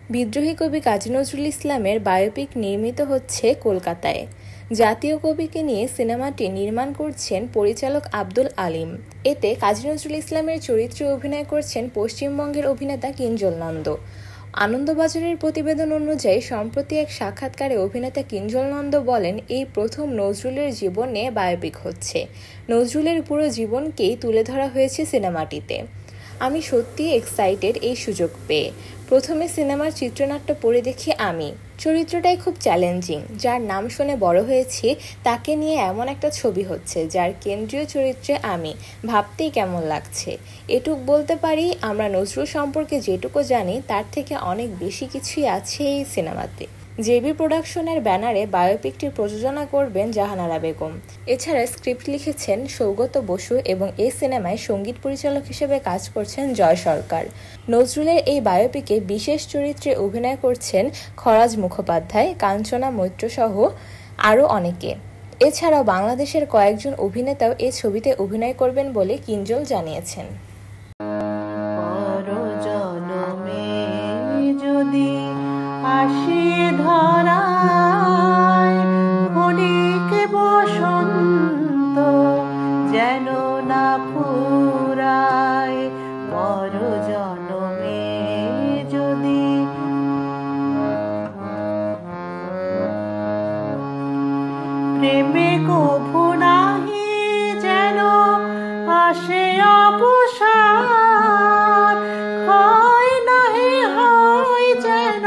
বিদ্রোহী কবি কাজী নজরুল ইসলামের বায়োপিক নির্মিত হচ্ছে কলকাতায়। জাতীয় কবিকে নিয়ে সিনেমাটি নির্মাণ করছেন পরিচালক আব্দুল আলিম। এতে কাজী নজরুল ইসলামের চরিত্রে অভিনয় করছেন পশ্চিমবঙ্গের অভিনেতা কিঞ্জল নন্দ। আনন্দবাজারের প্রতিবেদন অনুযায়ী সম্প্রতি এক সাক্ষাৎকারে অভিনেতা কিঞ্জল নন্দ বলেন, এই প্রথম নজরুলের জীবন নিয়ে বায়োপিক হচ্ছে। নজরুলের পুরো জীবনকেই তুলে ধরা হয়েছে সিনেমাটিতে। আমি সত্যিই এক্সাইটেড এই সুযোগ পেয়ে। প্রথমে সিনেমার চিত্রনাট্য পড়ে দেখি আমি। চরিত্রটাই খুব চ্যালেঞ্জিং। যার নাম শুনে বড় হয়েছি তাকে নিয়ে এমন একটা ছবি হচ্ছে যার কেন্দ্রীয় চরিত্রে আমি। ভাবতেই কেমন লাগছে। এটুক বলতে পারি, আমরা নজরুল সম্পর্কে যেটুকু জানি তার থেকে অনেক বেশি কিছুই আছে এই সিনেমাতে। জেবি প্রোডাকশনের ব্যানারে বায়োপিকটির প্রযোজনা করবেন জাহানারা বেগম। এছাড়া স্ক্রিপ্ট লিখেছেন সৌগত বসু এবং এই সিনেমায় সঙ্গীত পরিচালক হিসেবে কাজ করছেন জয় সরকার। নজরুলের এই বায়োপিকে বিশেষ চরিত্রে অভিনয় করছেন খরাজ মুখোপাধ্যায়, কাঞ্চনা মৈত্র সহ আরও অনেকে। এছাড়াও বাংলাদেশের কয়েকজন অভিনেতাও এই ছবিতে অভিনয় করবেন বলে কিঞ্জল জানিয়েছেন। আসি ধরায় ক্ষণিক বসন্ত যেন না ফুরায়, পর জনমে যদি প্রেমে কভু নাহি যেন আসে অবসাদ, হয় নাহি হয় যেন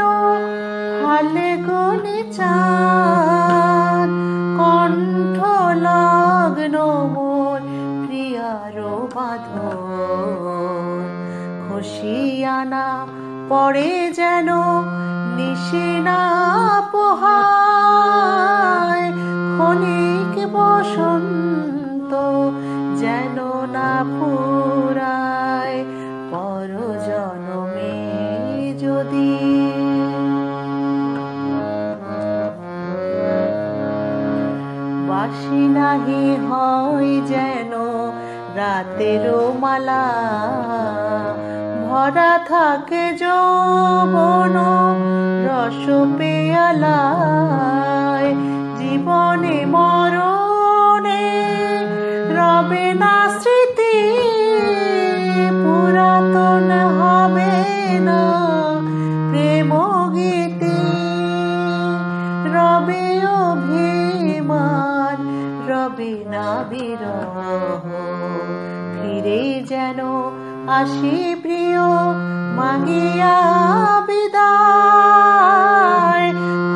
হালে গনে চাঁদ, কণ্ঠ লগ্ন মোর প্রিয়ার বাঁধন, খসিয়ানা পড়ে যেন নিশিনা পোহায়, ক্ষণিক বসন্ত যেন না ফুরায়, পর জনমে যদি বাসি নাহি হয় যেন রাতেরও মালা, ভরা থাকে যৌবন রস পেয়ালায়, জীবনে মরণে রবে না স্মৃতি, পুরাতন হবে না প্রেম গীতি, রবে অভিমান রবে না বিরহ, ফিরে যেন আসি প্রিয় মাগিয়া বিদায়,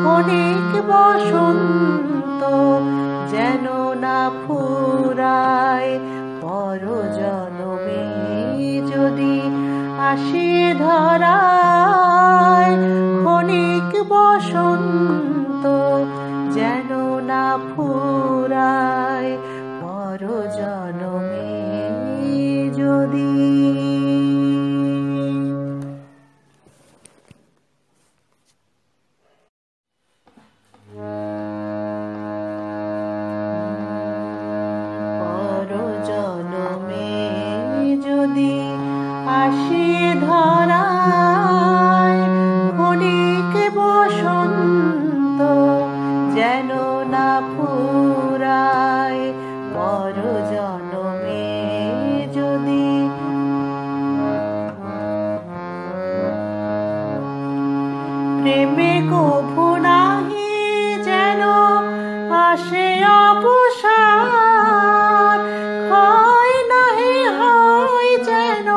ক্ষণিক বসন্ত যেন না ফুরায়, পর জনমে যদি আসি ধরায় ক্ষণিক বসন্ত যেন না ফুরায়, পর জনমে যদি। যদি আসি ধরায় ক্ষণিক বসন্ত যেন না ফুরায়, পর জনমে যদি প্রেমে কভু নাহি যেন আসে অবসাদ, হয় নাহি হয় যেন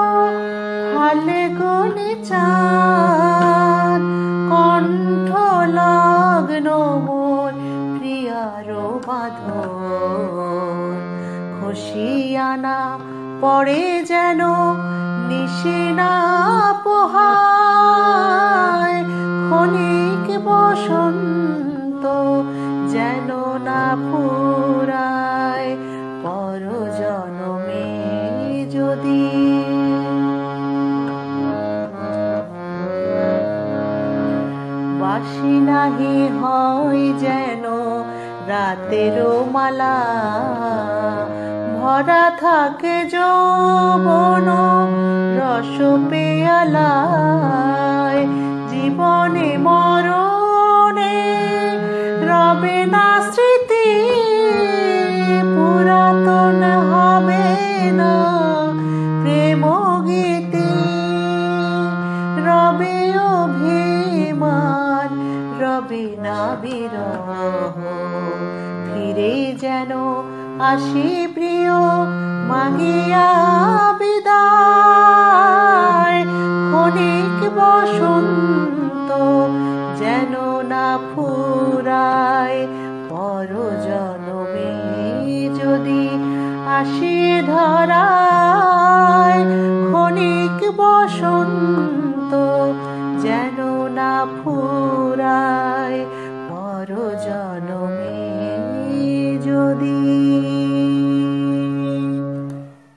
হালে গনে চাঁদ, কণ্ঠ লগ্ন মোর প্রিয়ার বাঁধন, খসিয়ানা পড়ে যেন নিশিনা পোহায়, ক্ষণিক বসন্ত যেন না ফুরায়, পর জনমে যদি বাসি নাহি হয় যেন রাতেরও মালা, ভরা থাকে যৌবন রস পেয়ালায়, জীবন জীবনে মরণে রবে না স্মৃতি, পুরাতন হবে না প্রেম গীতি, রবে অভিমান, রবে না বিরহ, ফিরে যেন আসি প্রিয় মাগিয়া